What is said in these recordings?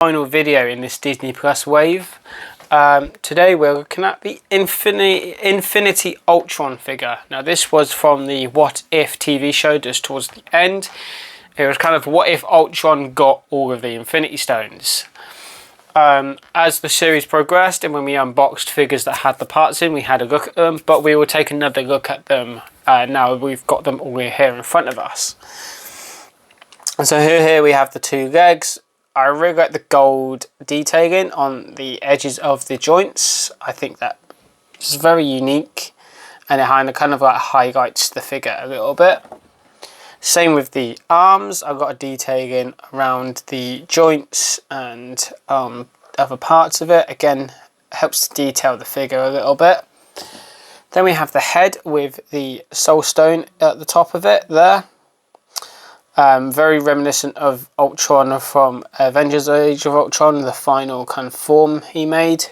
Final video in this Disney Plus wave. Today we're looking at the Infinity Ultron figure. Now this was from the What If TV show just towards the end. It was kind of what if Ultron got all of the Infinity Stones. As the series progressed and when we unboxed figures that had the parts in, we had a look at them, but we will take another look at them now we've got them all here in front of us. And so here we have the two legs. I really like the gold detailing on the edges of the joints. I think that is very unique and it kind of like highlights the figure a little bit. Same with the arms. I've got a detailing around the joints and other parts of it. Again, helps to detail the figure a little bit. Then we have the head with the soul stone at the top of it there. Very reminiscent of Ultron from Avengers Age of Ultron, the final kind of form he made.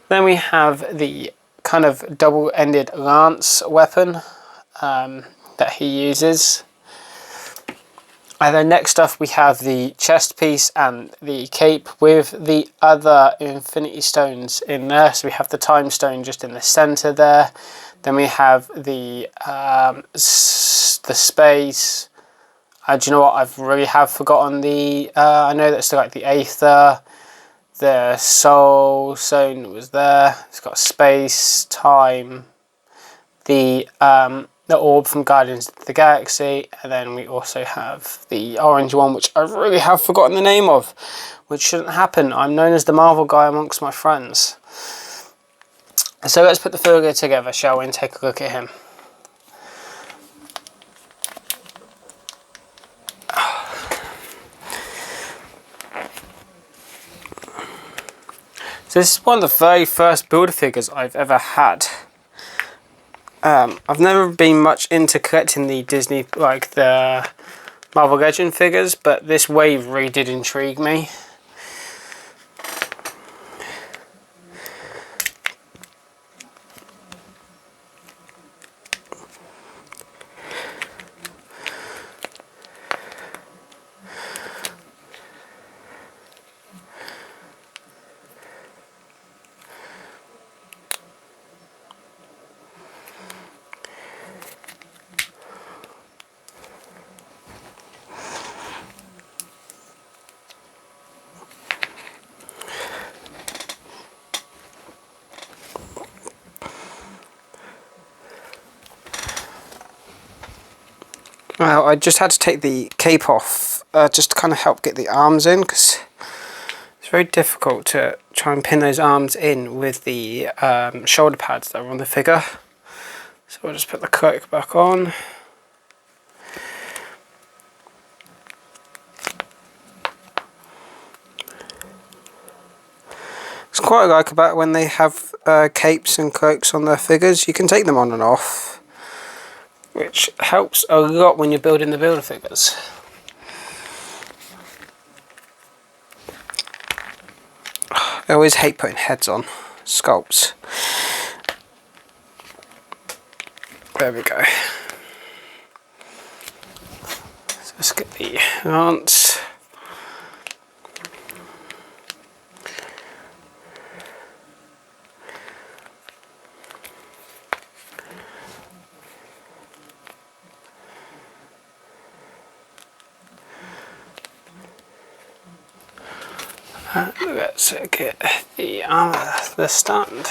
Then we have the kind of double-ended lance weapon that he uses. And then next up we have the chest piece and the cape with the other Infinity Stones in there. So we have the time stone just in the center there. Then we have the space. Do you know what? I've really forgotten the. I know that's like the Aether, the Soul Stone was there. It's got space, time, the orb from Guardians of the Galaxy, and then we also have the orange one, which I really have forgotten the name of, which shouldn't happen. I'm known as the Marvel guy amongst my friends. So let's put the figure together, shall we, and take a look at him. So this is one of the very first Builder figures I've ever had. I've never been much into collecting the Disney, like the Marvel Legend figures, but this wave really did intrigue me. Well, I just had to take the cape off just to kind of help get the arms in, because it's very difficult to try and pin those arms in with the shoulder pads that are on the figure. So we'll just put the cloak back on. It's quite like about when they have capes and cloaks on their figures, you can take them on and off, which helps a lot when you're building the Builder figures. I always hate putting heads on sculpts. There we go. So let's get the lance. Let's get the stand.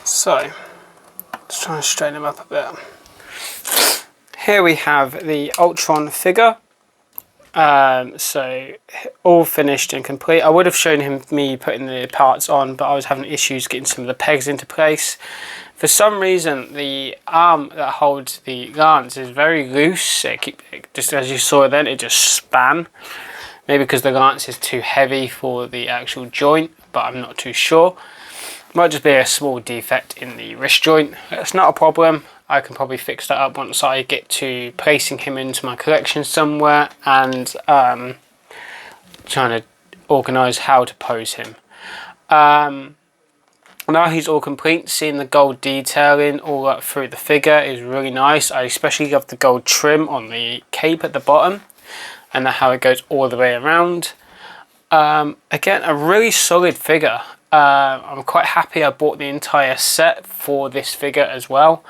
So, let's try and straighten him up a bit. Here we have the Ultron figure. So all finished and complete. I would have shown him me putting the parts on, but I was having issues getting some of the pegs into place. For some reason, the arm that holds the lance is very loose. Just as you saw then, it just span. Maybe because the lance is too heavy for the actual joint, but I'm not too sure. Might just be a small defect in the wrist joint. That's not a problem. I can probably fix that up once I get to placing him into my collection somewhere and trying to organise how to pose him. Now he's all complete. Seeing the gold detailing all up through the figure is really nice. I especially love the gold trim on the cape at the bottom and how it goes all the way around. Again, a really solid figure. I'm quite happy I bought the entire set for this figure as well.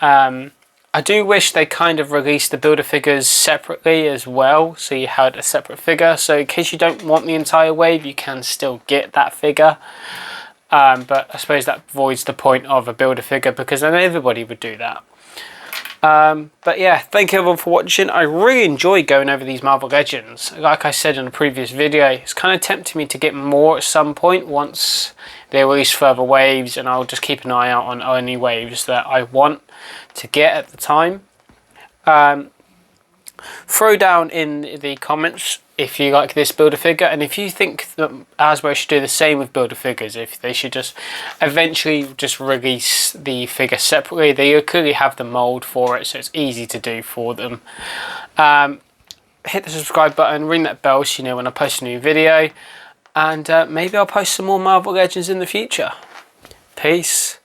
I do wish they kind of released the Build-A-Figures separately as well, so you had a separate figure. So in case you don't want the entire wave, you can still get that figure. But I suppose that voids the point of a Build-A-Figure, because then everybody would do that. But yeah, thank you everyone for watching. I really enjoy going over these Marvel Legends. Like I said in a previous video, it's kind of tempting me to get more at some point once they release further waves, and I'll just keep an eye out on any waves that I want to get at the time. Throw down in the comments if you like this Build-A-Figure, and if you think that Hasbro should do the same with Build-A-Figures, if they should just eventually just release the figure separately. They clearly have the mold for it, so it's easy to do for them. Hit the subscribe button, ring that bell so you know when I post a new video, and maybe I'll post some more Marvel Legends in the future. Peace.